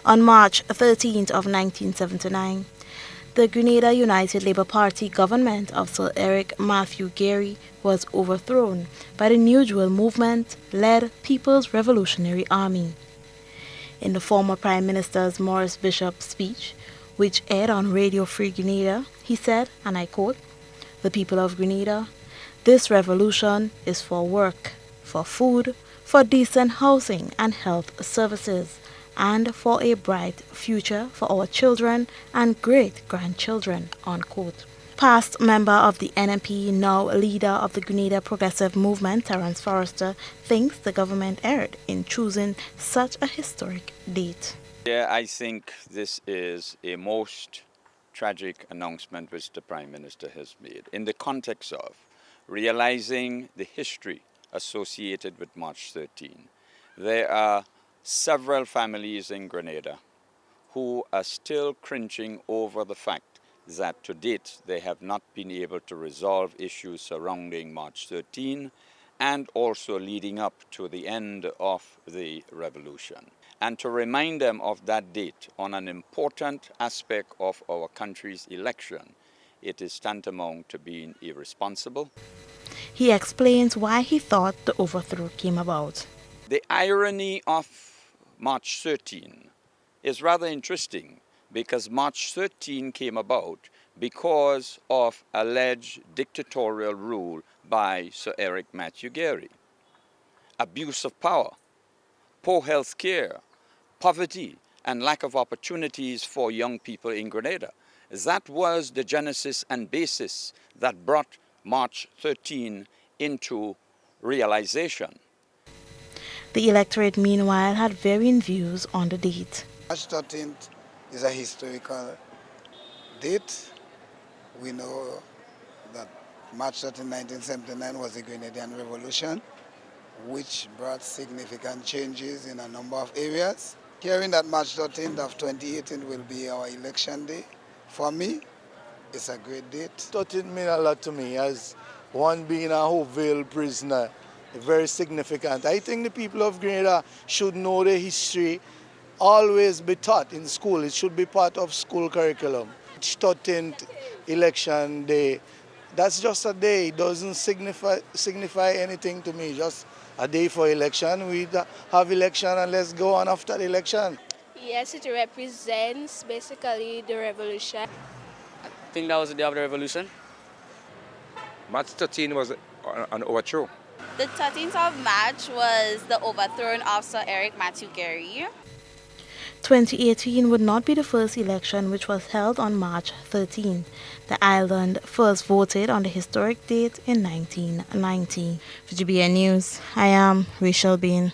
On March 13th of 1979, the Grenada United Labour Party government of Sir Eric Matthew Gerry was overthrown by the New Jewel movement-led People's Revolutionary Army. In the former Prime Minister's Maurice Bishop speech, which aired on Radio Free Grenada, he said, and I quote, "The people of Grenada, this revolution is for work, for food, for decent housing and health services, and for a bright future for our children and great-grandchildren," unquote. Past member of the NMP, now leader of the Grenada Progressive Movement, Terence Forrester, thinks the government erred in choosing such a historic date. Yeah, I think this is a most tragic announcement which the Prime Minister has made in the context of realizing the history associated with March 13. There are several families in Grenada who are still cringing over the fact that to date they have not been able to resolve issues surrounding March 13 and also leading up to the end of the revolution. And to remind them of that date on an important aspect of our country's election, it is tantamount to being irresponsible. He explains why he thought the overthrow came about. The irony of March 13 is rather interesting because March 13 came about because of alleged dictatorial rule by Sir Eric Matthew Gerry. Abuse of power, poor health care, poverty, and lack of opportunities for young people in Grenada. That was the genesis and basis that brought March 13 into realization. The electorate, meanwhile, had varying views on the date. March 13th is a historical date. We know that March 13, 1979 was the Grenadian Revolution, which brought significant changes in a number of areas. Hearing that March 13th of 2018 will be our election day, for me, it's a great date. 13th means a lot to me as one being a Hopeville prisoner, very significant. I think the people of Grenada should know the history, always be taught in school. It should be part of school curriculum. 13th election day, that's just a day. It doesn't signify anything to me, just a day for election. We have election and let's go on after the election. Yes, it represents basically the revolution. I think that was the day of the revolution. March 13 was an overthrow. The 13th of March was the overthrow of Sir Eric Matthew Gerry. 2018 would not be the first election which was held on March 13. The island first voted on the historic date in 1990. For GBN News, I am Rachel Bean.